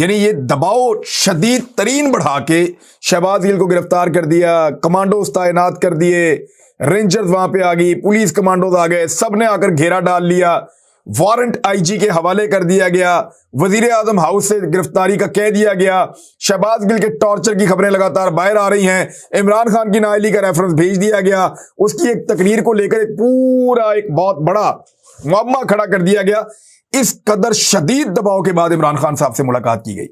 یعنی یہ دباؤ شدید ترین بڑھا کے شہباز گل کو گرفتار کر دیا، کمانڈوز تعینات کر دیے، رینجرز وہاں پہ آ گئی، پولیس کمانڈوز آ گئے، سب نے آ کر گھیرا ڈال لیا، وارنٹ آئی جی کے حوالے کر دیا گیا، وزیر اعظم ہاؤس سے گرفتاری کا کہہ دیا گیا، شہباز گل کے ٹارچر کی خبریں لگاتار باہر آ رہی ہیں، عمران خان کی نااہلی کا ریفرنس بھیج دیا گیا، اس کی ایک تقریر کو لے کر ایک پورا ایک بہت بڑا معمہ کھڑا کر دیا گیا۔ اس قدر شدید دباؤ کے بعد عمران خان صاحب سے ملاقات کی گئی۔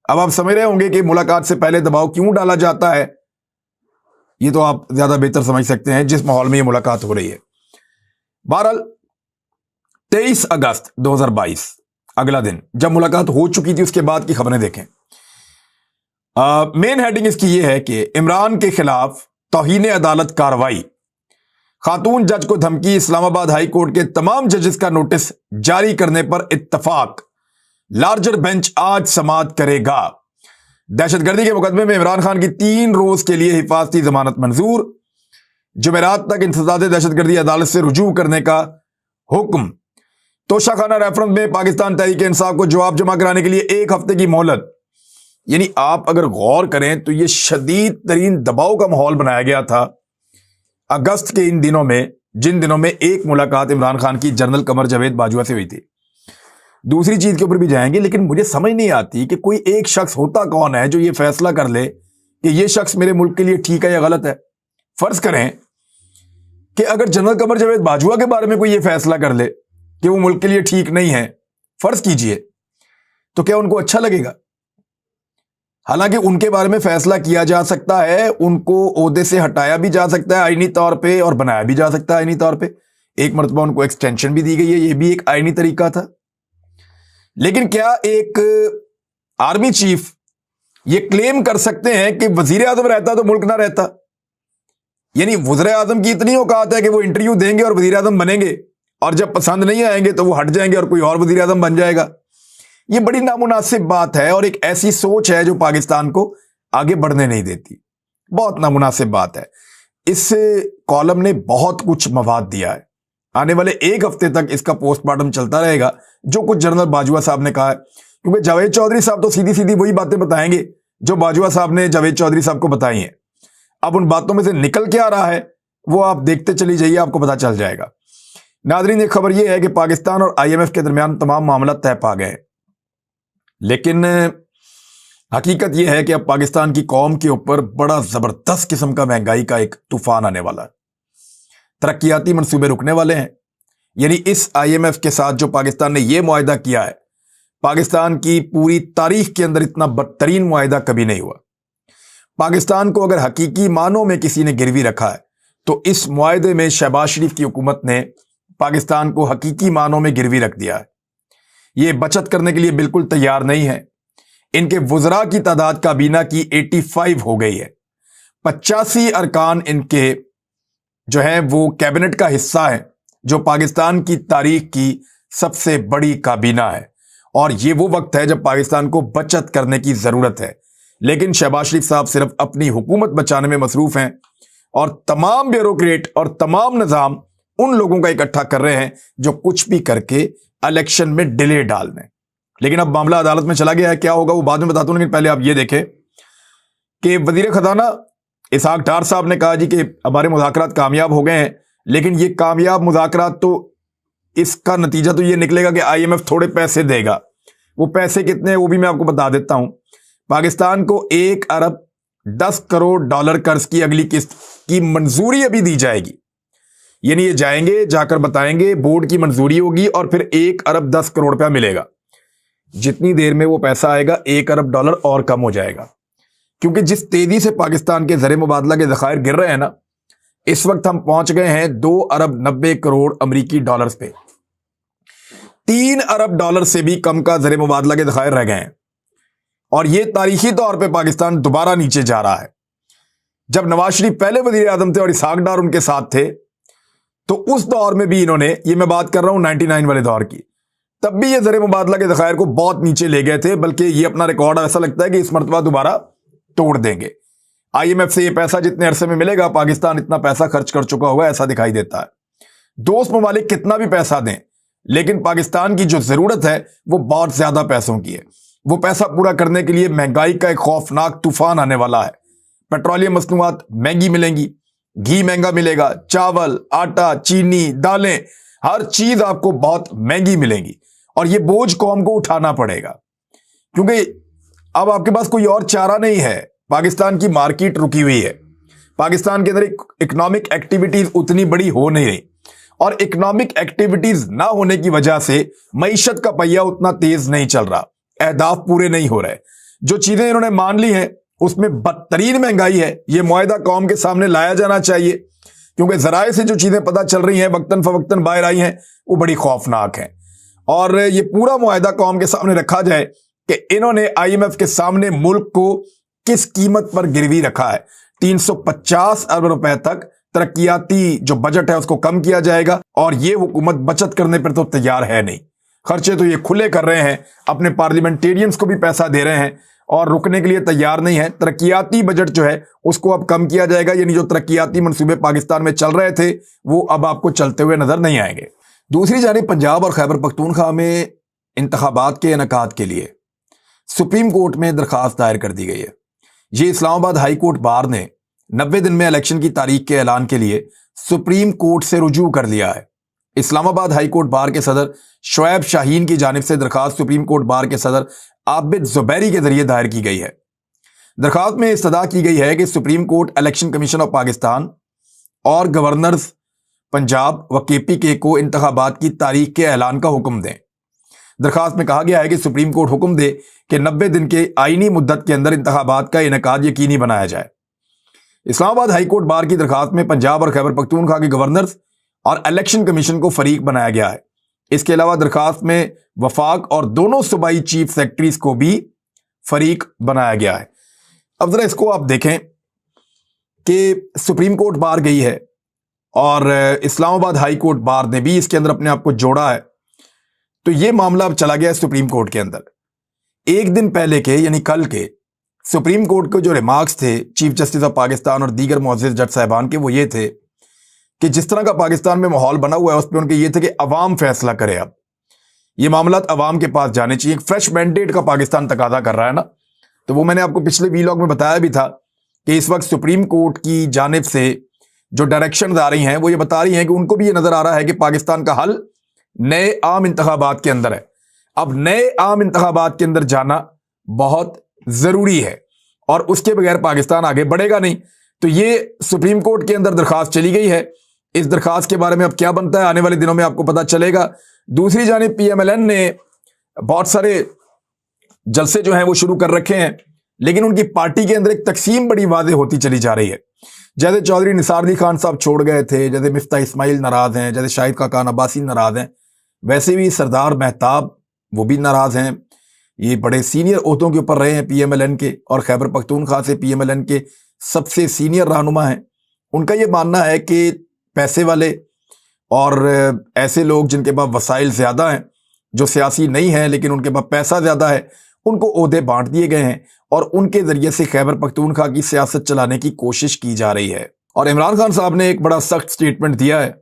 اب آپ سمجھ رہے ہوں گے کہ ملاقات سے پہلے دباؤ کیوں ڈالا جاتا ہے، یہ تو آپ زیادہ بہتر سمجھ سکتے ہیں جس ماحول میں یہ ملاقات ہو رہی ہے۔ بہرحال 23 اگست 2022 اگلا دن جب ملاقات ہو چکی تھی، اس کے بعد کی خبریں دیکھیں۔ مین ہیڈنگ اس کی یہ ہے کہ عمران کے خلاف توہین عدالت کارروائی، خاتون جج کو دھمکی، اسلام آباد ہائی کورٹ کے تمام ججز کا نوٹس جاری کرنے پر اتفاق، لارجر بینچ آج سماعت کرے گا۔ دہشت گردی کے مقدمے میں عمران خان کی 3 روز کے لیے حفاظتی ضمانت منظور، جمعرات تک انسداد دہشت گردی عدالت سے رجوع کرنے کا حکم۔ توشہ خانہ ریفرنس میں پاکستان تحریک انصاف کو جواب جمع کرانے کے لیے 1 ہفتے کی مہلت۔ یعنی آپ اگر غور کریں تو یہ شدید ترین دباؤ کا ماحول بنایا گیا تھا اگست کے ان دنوں میں، جن دنوں میں ایک ملاقات عمران خان کی جنرل قمر جاوید باجوہ سے ہوئی تھی۔ دوسری چیز کے اوپر بھی جائیں گے، لیکن مجھے سمجھ نہیں آتی کہ کوئی ایک شخص ہوتا کون ہے جو یہ فیصلہ کر لے کہ یہ شخص میرے ملک کے لیے ٹھیک ہے یا غلط ہے۔ فرض کریں کہ اگر جنرل قمر جاوید باجوہ کے بارے میں کوئی یہ فیصلہ کر لے کہ وہ ملک کے لیے ٹھیک نہیں ہے، فرض کیجئے، تو کیا ان کو اچھا لگے گا؟ حالانکہ ان کے بارے میں فیصلہ کیا جا سکتا ہے، ان کو عہدے سے ہٹایا بھی جا سکتا ہے آئینی طور پہ، اور بنایا بھی جا سکتا ہے آئینی طور پہ۔ ایک مرتبہ ان کو ایکسٹینشن بھی دی گئی ہے، یہ بھی ایک آئینی طریقہ تھا۔ لیکن کیا ایک آرمی چیف یہ کلیم کر سکتے ہیں کہ وزیر اعظم رہتا تو ملک نہ رہتا؟ یعنی وزیر اعظم کی اتنی اوقات ہے کہ وہ انٹرویو دیں گے اور وزیر اعظم بنیں گے، اور جب پسند نہیں آئیں گے تو وہ ہٹ جائیں گے اور کوئی اور وزیر اعظم بن جائے گا۔ یہ بڑی نامناسب بات ہے، اور ایک ایسی سوچ ہے جو پاکستان کو آگے بڑھنے نہیں دیتی۔ بہت نامناسب بات ہے۔ اس کالم نے بہت کچھ مواد دیا ہے، آنے والے 1 ہفتے تک اس کا پوسٹ مارٹم چلتا رہے گا، جو کچھ جنرل باجوہ صاحب نے کہا ہے، کیونکہ جاوید چودھری صاحب تو سیدھی سیدھی وہی باتیں بتائیں گے جو باجوہ صاحب نے جاوید چودھری صاحب کو بتائی ہیں۔ اب ان باتوں میں سے نکل کے آ رہا ہے وہ آپ دیکھتے چلی جائیے، آپ کو پتہ چل جائے گا۔ ناظرین، ایک خبر یہ ہے کہ پاکستان اور آئی ایم ایف کے درمیان تمام معاملات طے پا گئے، لیکن حقیقت یہ ہے کہ اب پاکستان کی قوم کے اوپر بڑا زبردست قسم کا مہنگائی کا ایک طوفان آنے والا ہے۔ ترقیاتی منصوبے رکنے والے ہیں۔ یعنی اس آئی ایم ایف کے ساتھ جو پاکستان نے یہ معاہدہ کیا ہے، پاکستان کی پوری تاریخ کے اندر اتنا بدترین معاہدہ کبھی نہیں ہوا۔ پاکستان کو اگر حقیقی معنوں میں کسی نے گروی رکھا ہے تو اس معاہدے میں شہباز شریف کی حکومت نے پاکستان کو حقیقی معنوں میں گروی رکھ دیا ہے۔ یہ بچت کرنے کے لیے بالکل تیار نہیں ہے۔ ان کے وزراء کی تعداد کابینہ کی 85 ہو گئی ہے۔ 85 ارکان ان کے جو ہیں وہ کیبنٹ کا حصہ ہیں، جو پاکستان کی تاریخ کی سب سے بڑی کابینہ ہے، اور یہ وہ وقت ہے جب پاکستان کو بچت کرنے کی ضرورت ہے۔ لیکن شہباز شریف صاحب صرف اپنی حکومت بچانے میں مصروف ہیں، اور تمام بیوروکریٹ اور تمام نظام ان لوگوں کا اکٹھا کر رہے ہیں جو کچھ بھی کر کے الیکشن میں ڈیلے ڈال دیں۔ لیکن اب معاملہ عدالت میں چلا گیا ہے، کیا ہوگا وہ بعد میں بتاتا ہوں، لیکن پہلے آپ یہ دیکھیں کہ وزیر خزانہ اسحاق ڈار صاحب نے کہا جی کہ ہمارے مذاکرات کامیاب ہو گئے ہیں، لیکن یہ کامیاب مذاکرات تو اس کا نتیجہ تو یہ نکلے گا کہ آئی ایم ایف تھوڑے پیسے دے گا۔ وہ پیسے کتنے ہیں وہ بھی میں آپ کو بتا دیتا ہوں۔ پاکستان کو 1 ارب 10 کروڑ ڈالر قرض کی اگلی قسط کی منظوری ابھی دی جائے گی۔ یعنی یہ جائیں گے، جا کر بتائیں گے، بورڈ کی منظوری ہوگی، اور پھر 1 ارب 10 کروڑ روپیہ ملے گا۔ جتنی دیر میں وہ پیسہ آئے گا 1 ارب ڈالر اور کم ہو جائے گا، کیونکہ جس تیزی سے پاکستان کے زر مبادلہ کے ذخائر گر رہے ہیں نا، اس وقت ہم پہنچ گئے ہیں 2 ارب 90 کروڑ امریکی ڈالرز پہ۔ 3 ارب ڈالر سے بھی کم کا زر مبادلہ کے ذخائر رہ گئے ہیں، اور یہ تاریخی طور پہ پاکستان دوبارہ نیچے جا رہا ہے۔ جب نواز شریف پہلے وزیر اعظم تھے اور اسحاق ڈار ان کے ساتھ تھے، تو اس دور میں بھی انہوں نے، یہ میں بات کر رہا ہوں 99 والے دور کی، تب بھی یہ زر مبادلہ کے ذخائر کو بہت نیچے لے گئے تھے، بلکہ یہ اپنا ریکارڈ ایسا لگتا ہے کہ اس مرتبہ دوبارہ توڑ دیں گے۔ آئی ایم ایف سے یہ پیسہ جتنے عرصے میں ملے گا، پاکستان اتنا پیسہ خرچ کر چکا ہوگا ایسا دکھائی دیتا ہے۔ دوست ممالک کتنا بھی پیسہ دیں، لیکن پاکستان کی جو ضرورت ہے وہ بہت زیادہ پیسوں کی ہے۔ وہ پیسہ پورا کرنے کے لیے مہنگائی کا ایک خوفناک طوفان آنے والا ہے۔ پیٹرولیم مصنوعات مہنگی ملیں گی، گھی مہنگا ملے گا، چاول، آٹا، چینی، دالیں، ہر چیز آپ کو بہت مہنگی ملے گی، اور یہ بوجھ قوم کو اٹھانا پڑے گا، کیونکہ اب آپ کے پاس کوئی اور چارہ نہیں ہے۔ پاکستان کی مارکیٹ رکی ہوئی ہے، پاکستان کے اندر اکنامک ایکٹیویٹیز اتنی بڑی ہو نہیں رہی، اور اکنامک ایکٹیویٹیز نہ ہونے کی وجہ سے معیشت کا پہیہ اتنا تیز نہیں چل رہا، اہداف پورے نہیں ہو رہے۔ جو چیزیں انہوں نے مان لی ہیں اس میں بدترین مہنگائی ہے، یہ معاہدہ قوم کے سامنے لایا جانا چاہیے، کیونکہ ذرائع سے جو چیزیں پتہ چل رہی ہیں وقتاً فوقتاً باہر آئی ہیں وہ بڑی خوفناک ہیں، اور یہ پورا معاہدہ قوم کے سامنے رکھا جائے کہ انہوں نے IMF کے سامنے ملک کو کس قیمت پر گروی رکھا ہے۔ 350 ارب روپے تک ترقیاتی جو بجٹ ہے اس کو کم کیا جائے گا، اور یہ حکومت بچت کرنے پر تو تیار ہے نہیں، خرچے تو یہ کھلے کر رہے ہیں، اپنے پارلیمنٹیرینز کو بھی پیسہ دے رہے ہیں اور رکنے کے لیے تیار نہیں ہے۔ ترقیاتی بجٹ جو ہے اس کو اب کم کیا جائے گا، یعنی جو ترقیاتی منصوبے پاکستان میں چل رہے تھے وہ اب آپ کو چلتے ہوئے نظر نہیں آئیں گے۔ دوسری جانب پنجاب اور خیبر پختونخوا میں انتخابات کے انعقاد کے لیے سپریم کورٹ میں درخواست دائر کر دی گئی ہے۔ یہ اسلام آباد ہائی کورٹ بار نے 90 دن میں الیکشن کی تاریخ کے اعلان کے لیے سپریم کورٹ سے رجوع کر لیا ہے۔ اسلام آباد ہائی کورٹ بار کے صدر شعیب شاہین کی جانب سے درخواست سپریم کورٹ بار کے صدر عابد زبیری کے ذریعے دائر کی گئی ہے۔ درخواست میں استدعا کی گئی ہے کہ supreme court election commission of Pakistan اور گورنرز پنجاب و KPK کو انتخابات کی تاریخ کے اعلان کا حکم دیں۔ درخواست میں کہا گیا ہے کہ سپریم کورٹ حکم دے کہ 90 دن کے آئینی مدت کے اندر انتخابات کا انعقاد یقینی بنایا جائے۔ اسلام آباد ہائی کورٹ بار کی درخواست میں پنجاب اور خیبر پختونخوا کے گورنرز اور الیکشن کمیشن کو فریق بنایا گیا ہے۔ اس کے علاوہ درخواست میں وفاق اور دونوں صوبائی چیف سیکرٹریز کو بھی فریق بنایا گیا ہے۔ اب ذرا اس کو آپ دیکھیں کہ سپریم کورٹ بار گئی ہے اور اسلام آباد ہائی کورٹ بار نے بھی اس کے اندر اپنے آپ کو جوڑا ہے، تو یہ معاملہ اب چلا گیا ہے سپریم کورٹ کے اندر۔ ایک دن پہلے کے یعنی کل کے سپریم کورٹ کے جو ریمارکس تھے چیف جسٹس آف پاکستان اور دیگر معزز جج صاحبان کے، وہ یہ تھے کہ جس طرح کا پاکستان میں ماحول بنا ہوا ہے اس پہ ان کے یہ تھے کہ عوام فیصلہ کرے، اب یہ معاملات عوام کے پاس جانے چاہیے۔ ایک فریش مینڈیٹ کا پاکستان تقاضا کر رہا ہے نا، تو وہ میں نے آپ کو پچھلے ویلاگ میں بتایا بھی تھا کہ اس وقت سپریم کورٹ کی جانب سے جو ڈائریکشنز آ رہی ہیں وہ یہ بتا رہی ہیں کہ ان کو بھی یہ نظر آ رہا ہے کہ پاکستان کا حل نئے عام انتخابات کے اندر ہے۔ اب نئے عام انتخابات کے اندر جانا بہت ضروری ہے، اور اس کے بغیر پاکستان آگے بڑھے گا نہیں۔ تو یہ سپریم کورٹ کے اندر درخواست چلی گئی ہے، اس درخواست کے بارے میں اب کیا بنتا ہے آنے والے دنوں میں آپ کو پتہ چلے گا۔ دوسری جانب PMLN نے بہت سارے جلسے جو ہیں وہ شروع کر رکھے ہیں، لیکن ان کی پارٹی کے اندر ایک تقسیم بڑی واضح ہوتی چلی جا رہی ہے۔ جیسے چودھری نثار علی خان صاحب چھوڑ گئے تھے، جیسے مفتاح اسماعیل ناراض ہیں، جیسے شاہد خاقان عباسی ناراض ہیں، ویسے بھی سردار مہتاب وہ بھی ناراض ہیں۔ یہ بڑے سینئر عہدوں کے اوپر رہے ہیں PMLN کے، اور خیبر پختونخوا سے PMLN کے سب سے سینئر رہنما ہیں۔ ان کا یہ ماننا ہے کہ پیسے والے اور ایسے لوگ جن کے پاس وسائل زیادہ ہیں، جو سیاسی نہیں ہیں لیکن ان کے پاس پیسہ زیادہ ہے، ان کو عہدے بانٹ دیے گئے ہیں، اور ان کے ذریعے سے خیبر پختونخوا کی سیاست چلانے کی کوشش کی جا رہی ہے۔ اور عمران خان صاحب نے ایک بڑا سخت سٹیٹمنٹ دیا ہے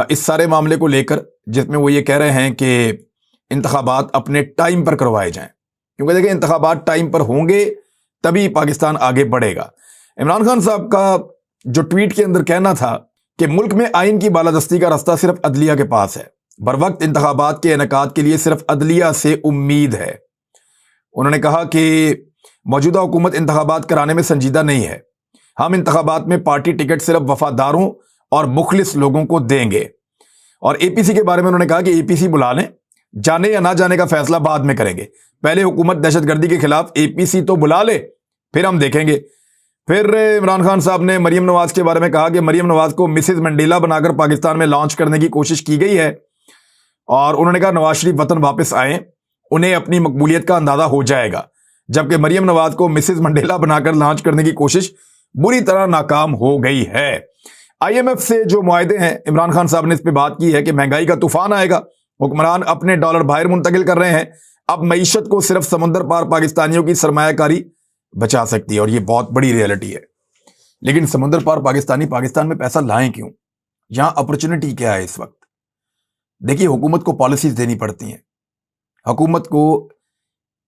اس سارے معاملے کو لے کر، جس میں وہ یہ کہہ رہے ہیں کہ انتخابات اپنے ٹائم پر کروائے جائیں، کیونکہ دیکھیں انتخابات ٹائم پر ہوں گے تبھی پاکستان آگے بڑھے گا۔ عمران خان صاحب کا جو ٹویٹ کے اندر کہنا تھا کہ ملک میں آئین کی بالادستی کا راستہ صرف عدلیہ کے پاس ہے، بروقت انتخابات کے انعقاد کے لیے صرف عدلیہ سے امید ہے۔ انہوں نے کہا کہ موجودہ حکومت انتخابات کرانے میں سنجیدہ نہیں ہے، ہم انتخابات میں پارٹی ٹکٹ صرف وفاداروں اور مخلص لوگوں کو دیں گے۔ اور APC کے بارے میں انہوں نے کہا کہ APC بلا لیں، جانے یا نہ جانے کا فیصلہ بعد میں کریں گے، پہلے حکومت دہشت گردی کے خلاف APC تو بلا لے، پھر ہم دیکھیں گے۔ پھر عمران خان صاحب نے مریم نواز کے بارے میں کہا کہ مریم نواز کو مسز منڈیلا بنا کر پاکستان میں لانچ کرنے کی کوشش کی گئی ہے، اور انہوں نے کہا نواز شریف وطن واپس آئیں، انہیں اپنی مقبولیت کا اندازہ ہو جائے گا، جبکہ مریم نواز کو مسز منڈیلا بنا کر لانچ کرنے کی کوشش بری طرح ناکام ہو گئی ہے۔ IMF سے جو معاہدے ہیں عمران خان صاحب نے اس پہ بات کی ہے کہ مہنگائی کا طوفان آئے گا، حکمران اپنے ڈالر باہر منتقل کر رہے ہیں، اب معیشت کو صرف سمندر پار پاکستانیوں کی سرمایہ کاری بچا سکتی ہے، اور یہ بہت بڑی ریئلٹی ہے۔ لیکن سمندر پار پاکستانی پاکستان میں پیسہ لائیں کیوں؟ یہاں اپرچونٹی کیا ہے اس وقت؟ دیکھیے حکومت کو پالیسیز دینی پڑتی ہیں، حکومت کو